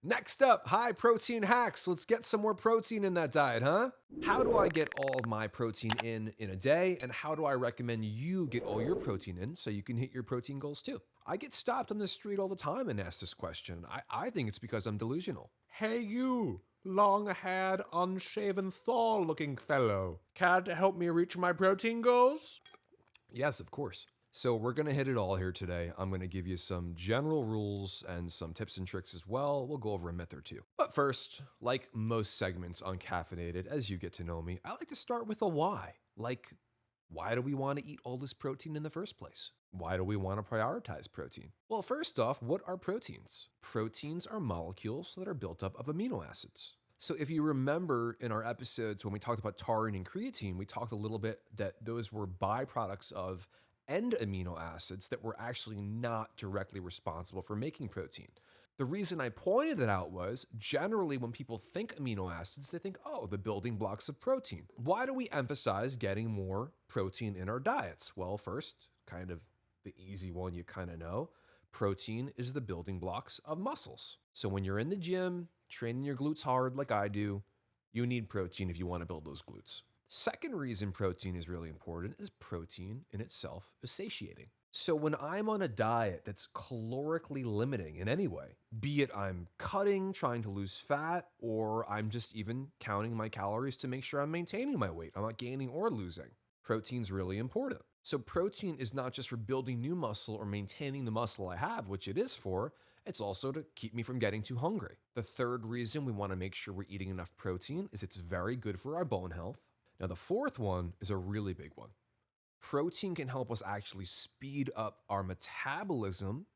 Next up, high protein hacks. Let's get some more protein in that diet, huh? How do I get all of my protein in a day? And how do I recommend you get all your protein in so you can hit your protein goals too? I get stopped on the street all the time and asked this question. I think it's because I'm delusional. Hey, you, long haired, unshaven Thor looking fellow. Care to help me reach my protein goals? Yes, of course. So we're going to hit it all here today. I'm going to give you some general rules and some tips and tricks as well. We'll go over a myth or two. But first, like most segments on Caffeinated, as you get to know me, I like to start with a why. Like, why do we want to eat all this protein in the first place? Why do we want to prioritize protein? Well, first off, what are proteins? Proteins are molecules that are built up of amino acids. So if you remember in our episodes when we talked about taurine and creatine, we talked a little bit that those were byproducts of end amino acids that were actually not directly responsible for making protein. The reason I pointed it out was generally when people think amino acids, they think, oh, the building blocks of protein. Why do we emphasize getting more protein in our diets? Well, first, kind of the easy one you kind of know, protein is the building blocks of muscles. So when you're in the gym, training your glutes hard like I do, you need protein if you want to build those glutes. Second reason protein is really important is protein in itself is satiating. So when I'm on a diet that's calorically limiting in any way, be it I'm cutting, trying to lose fat, or I'm just even counting my calories to make sure I'm maintaining my weight, I'm not gaining or losing, protein's really important. So protein is not just for building new muscle or maintaining the muscle I have, which it is for, it's also to keep me from getting too hungry. The third reason we want to make sure we're eating enough protein is it's very good for our bone health. Now, the fourth one is a really big one. Protein can help us actually speed up our metabolism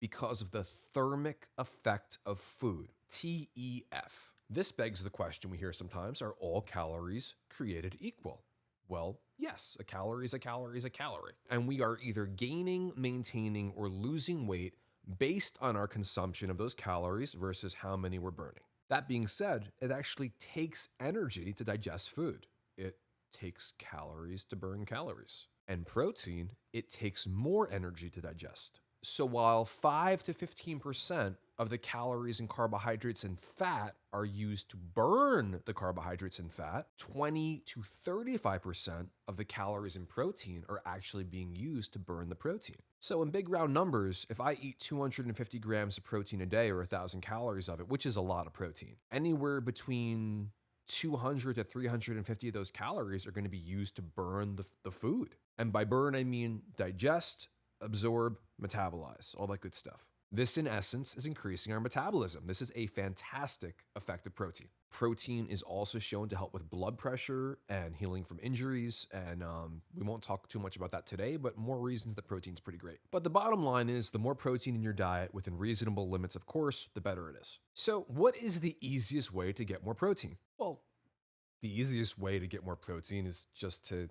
because of the thermic effect of food, TEF. This begs the question we hear sometimes, are all calories created equal? Well, yes, a calorie is a calorie is a calorie. And we are either gaining, maintaining, or losing weight based on our consumption of those calories versus how many we're burning. That being said, it actually takes energy to digest food. It takes calories to burn calories. And protein, it takes more energy to digest. So while 5 to 15% of the calories and carbohydrates and fat are used to burn the carbohydrates and fat, 20 to 35% of the calories and protein are actually being used to burn the protein. So in big round numbers, if I eat 250 grams of protein a day or 1,000 calories of it, which is a lot of protein, anywhere between 200 to 350 of those calories are going to be used to burn the food. And by burn, I mean digest, absorb, metabolize, all that good stuff. This, in essence, is increasing our metabolism. This is a fantastic effect of protein. Protein is also shown to help with blood pressure and healing from injuries. And we won't talk too much about that today, but more reasons that protein's pretty great. But the bottom line is the more protein in your diet within reasonable limits, of course, the better it is. So what is the easiest way to get more protein? Well, the easiest way to get more protein is just to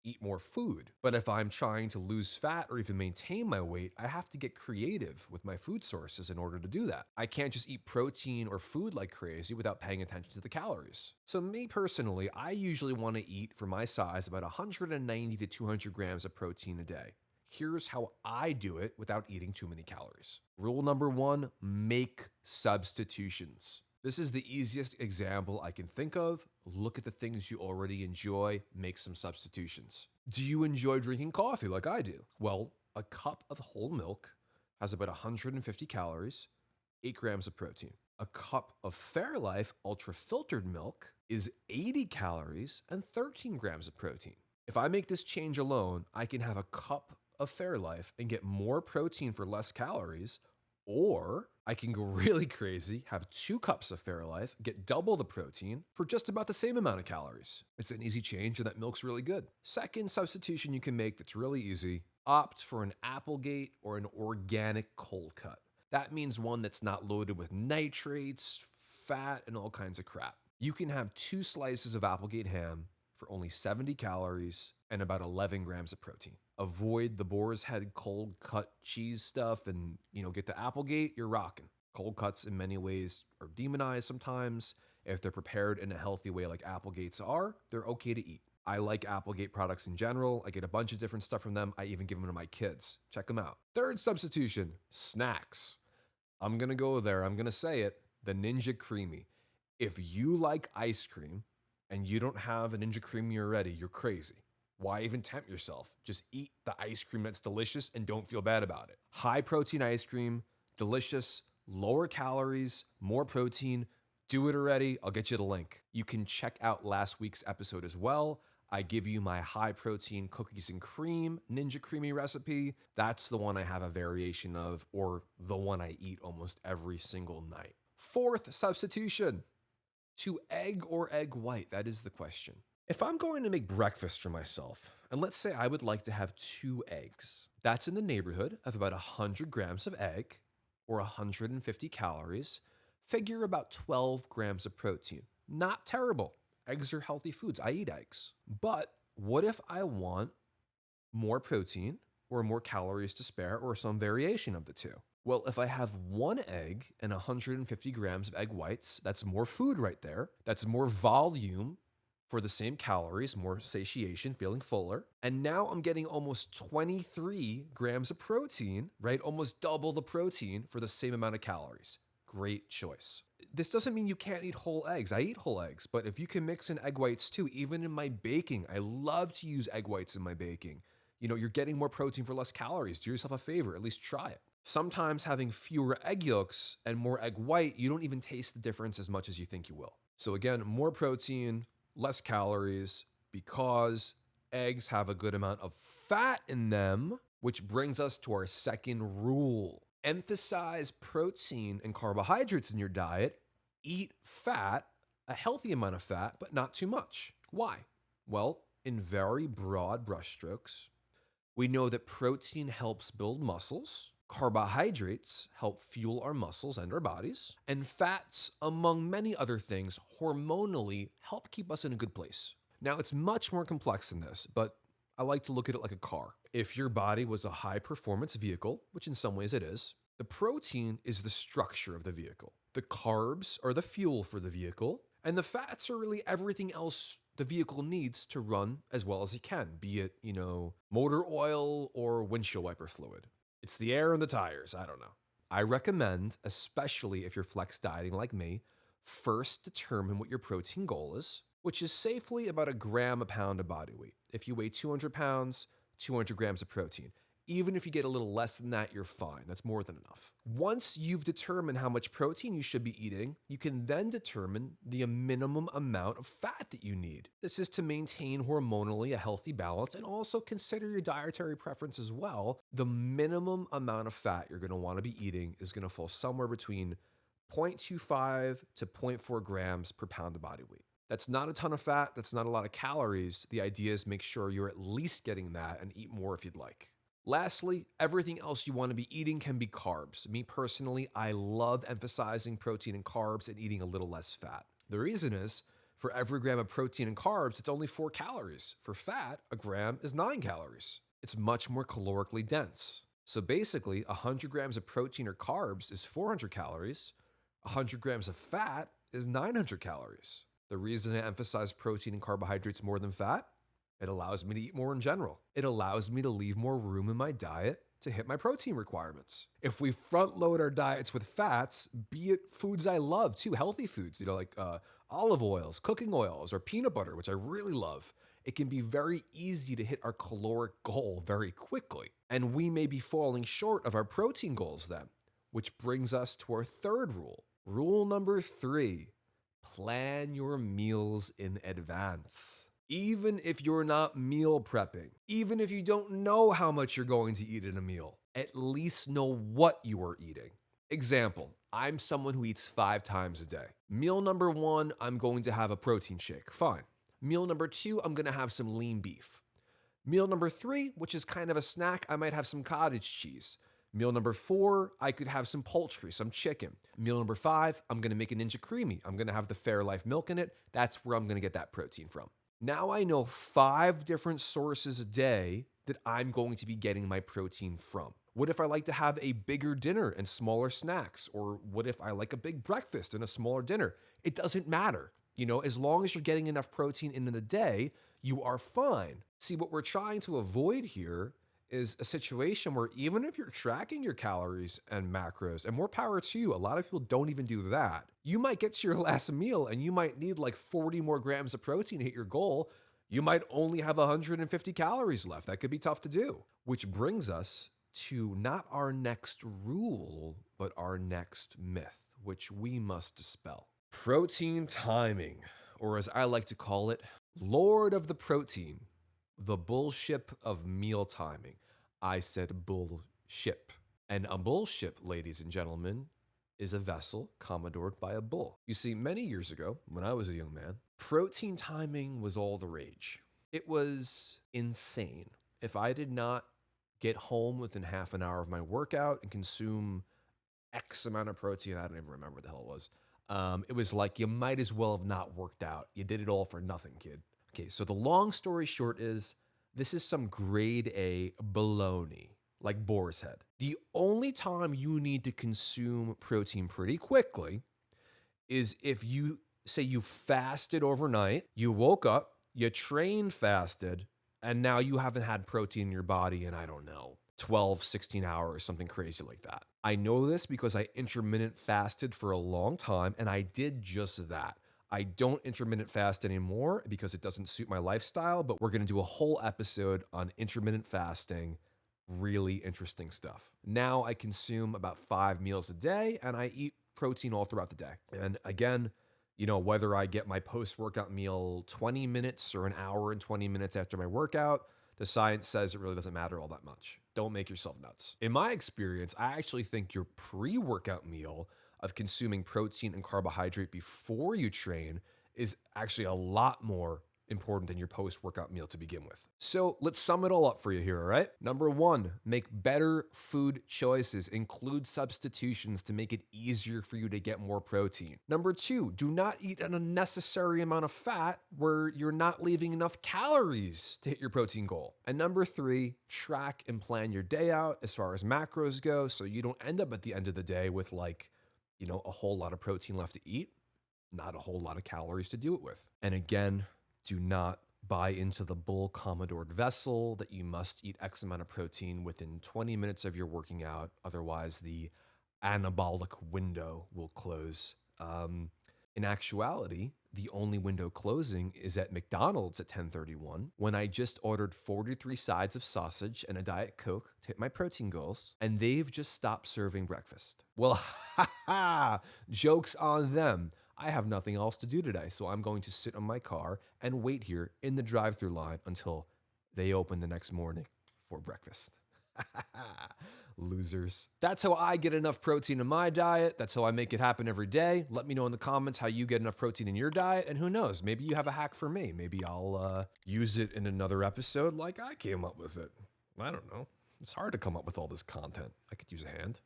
eat more food. But if I'm trying to lose fat or even maintain my weight, I have to get creative with my food sources in order to do that. I can't just eat protein or food like crazy without paying attention to the calories. So me personally, I usually want to eat for my size about 190 to 200 grams of protein a day. Here's how I do it without eating too many calories. Rule number one, make substitutions. This is the easiest example I can think of. Look at the things you already enjoy, make some substitutions. Do you enjoy drinking coffee like I do? Well, a cup of whole milk has about 150 calories, 8 grams of protein. A cup of Fairlife ultra filtered milk is 80 calories and 13 grams of protein. If I make this change alone, I can have a cup of Fairlife and get more protein for less calories. Or I can go really crazy, have 2 cups of Fairlife, get double the protein for just about the same amount of calories. It's an easy change and that milk's really good. Second substitution you can make that's really easy, opt for an Applegate or an organic cold cut. That means one that's not loaded with nitrates, fat, and all kinds of crap. You can have 2 slices of Applegate ham for only 70 calories and about 11 grams of protein. Avoid the boar's head cold cut cheese stuff and, get the Applegate, you're rocking. Cold cuts in many ways are demonized sometimes. If they're prepared in a healthy way like Applegates are, they're okay to eat. I like Applegate products in general. I get a bunch of different stuff from them. I even give them to my kids. Check them out. Third substitution, snacks. I'm going to go there. I'm going to say it. the Ninja Creamy. If you like ice cream and you don't have a Ninja Creamy already, you're crazy. Why even tempt yourself? Just eat the ice cream that's delicious and don't feel bad about it. High protein ice cream, delicious, lower calories, more protein. Do it already. I'll get you the link. You can check out last week's episode as well. I give you my high protein cookies and cream Ninja Creamy recipe. That's the one I have a variation of, or the one I eat almost every single night. Fourth substitution, to egg or egg white? That is the question. If I'm going to make breakfast for myself, and let's say I would like to have 2 eggs, that's in the neighborhood of about 100 grams of egg or 150 calories. Figure about 12 grams of protein. Not terrible. Eggs are healthy foods. I eat eggs. But what if I want more protein or more calories to spare or some variation of the two? Well, if I have 1 egg and 150 grams of egg whites, that's more food right there. That's more volume for the same calories, more satiation, feeling fuller. And now I'm getting almost 23 grams of protein, right? Almost double the protein for the same amount of calories. Great choice. This doesn't mean you can't eat whole eggs. I eat whole eggs, but if you can mix in egg whites too, even in my baking, I love to use egg whites in my baking. You know, you're getting more protein for less calories. Do yourself a favor, at least try it. Sometimes having fewer egg yolks and more egg white, you don't even taste the difference as much as you think you will. So again, more protein, less calories, because eggs have a good amount of fat in them, which brings us to our second rule. Emphasize protein and carbohydrates in your diet. Eat fat, a healthy amount of fat, but not too much. Why? Well, in very broad brushstrokes, we know that protein helps build muscles, carbohydrates help fuel our muscles and our bodies, and fats, among many other things, hormonally help keep us in a good place. Now, it's much more complex than this, but I like to look at it like a car. If your body was a high performance vehicle, which in some ways it is, the protein is the structure of the vehicle. The carbs are the fuel for the vehicle, and the fats are really everything else the vehicle needs to run as well as it can, be it, motor oil or windshield wiper fluid. It's the air and the tires, I don't know. I recommend, especially if you're flex dieting like me, first determine what your protein goal is, which is safely about 1 gram a pound of body weight. If you weigh 200 pounds, 200 grams of protein. Even if you get a little less than that, you're fine. That's more than enough. Once you've determined how much protein you should be eating, you can then determine the minimum amount of fat that you need. This is to maintain hormonally a healthy balance and also consider your dietary preference as well. The minimum amount of fat you're going to want to be eating is going to fall somewhere between 0.25 to 0.4 grams per pound of body weight. That's not a ton of fat. That's not a lot of calories. The idea is make sure you're at least getting that and eat more if you'd like. Lastly, everything else you want to be eating can be carbs. Me personally, I love emphasizing protein and carbs and eating a little less fat. The reason is, for every gram of protein and carbs, it's only 4 calories. For fat, a gram is 9 calories. It's much more calorically dense. So basically, 100 grams of protein or carbs is 400 calories. 100 grams of fat is 900 calories. The reason I emphasize protein and carbohydrates more than fat? It allows me to eat more in general. It allows me to leave more room in my diet to hit my protein requirements. If we front load our diets with fats, be it foods I love too, healthy foods, like olive oils, cooking oils, or peanut butter, which I really love, it can be very easy to hit our caloric goal very quickly. And we may be falling short of our protein goals then, which brings us to our third rule. Rule number 3, plan your meals in advance. Even if you're not meal prepping, even if you don't know how much you're going to eat in a meal, at least know what you are eating. Example, I'm someone who eats 5 times a day. Meal number 1, I'm going to have a protein shake. Fine. Meal number 2, I'm going to have some lean beef. Meal number 3, which is kind of a snack, I might have some cottage cheese. Meal number 4, I could have some poultry, some chicken. Meal number 5, I'm going to make a Ninja Creamy. I'm going to have the Fairlife milk in it. That's where I'm going to get that protein from. Now I know 5 different sources a day that I'm going to be getting my protein from. What if I like to have a bigger dinner and smaller snacks? Or what if I like a big breakfast and a smaller dinner? It doesn't matter. As long as you're getting enough protein in the day, you are fine. See, what we're trying to avoid here is a situation where even if you're tracking your calories and macros, and more power to you, a lot of people don't even do that. You might get to your last meal and you might need like 40 more grams of protein to hit your goal. You might only have 150 calories left. That could be tough to do, which brings us to not our next rule, but our next myth, which we must dispel. Protein timing, or as I like to call it, Lord of the Protein, the bullshit of meal timing. I said bullshit. And a bullship, ladies and gentlemen, is a vessel commodored by a bull. You see, many years ago, when I was a young man, protein timing was all the rage. It was insane. If I did not get home within half an hour of my workout and consume X amount of protein, I don't even remember what the hell it was. It was like you might as well have not worked out. You did it all for nothing, kid. Okay, so the long story short is this is some grade A baloney, like boar's head. The only time you need to consume protein pretty quickly is if you say you fasted overnight, you woke up, you trained fasted, and now you haven't had protein in your body in, I don't know, 12, 16 hours, something crazy like that. I know this because I intermittent fasted for a long time, and I did just that. I don't intermittent fast anymore because it doesn't suit my lifestyle, but we're gonna do a whole episode on intermittent fasting. Really interesting stuff. Now I consume about 5 meals a day and I eat protein all throughout the day. And again, whether I get my post workout meal 20 minutes or an hour and 20 minutes after my workout, the science says it really doesn't matter all that much. Don't make yourself nuts. In my experience, I actually think your pre workout meal of consuming protein and carbohydrate before you train is actually a lot more important than your post-workout meal to begin with. So let's sum it all up for you here, all right? Number one, make better food choices. Include substitutions to make it easier for you to get more protein. Number two, do not eat an unnecessary amount of fat where you're not leaving enough calories to hit your protein goal. And number three, track and plan your day out as far as macros go so you don't end up at the end of the day with a whole lot of protein left to eat, not a whole lot of calories to do it with. And again, do not buy into the bull commodored vessel that you must eat X amount of protein within 20 minutes of your working out. Otherwise, the anabolic window will close. In actuality, the only window closing is at McDonald's at 10:31 when I just ordered 43 sides of sausage and a Diet Coke to hit my protein goals, and they've just stopped serving breakfast. Well, joke's on them. I have nothing else to do today, so I'm going to sit in my car and wait here in the drive-thru line until they open the next morning for breakfast. Losers. That's how I get enough protein in my diet. That's how I make it happen every day. Let me know in the comments how you get enough protein in your diet, and who knows, maybe you have a hack for me. Maybe I'll use it in another episode like I came up with it. I don't know. It's hard to come up with all this content. I could use a hand.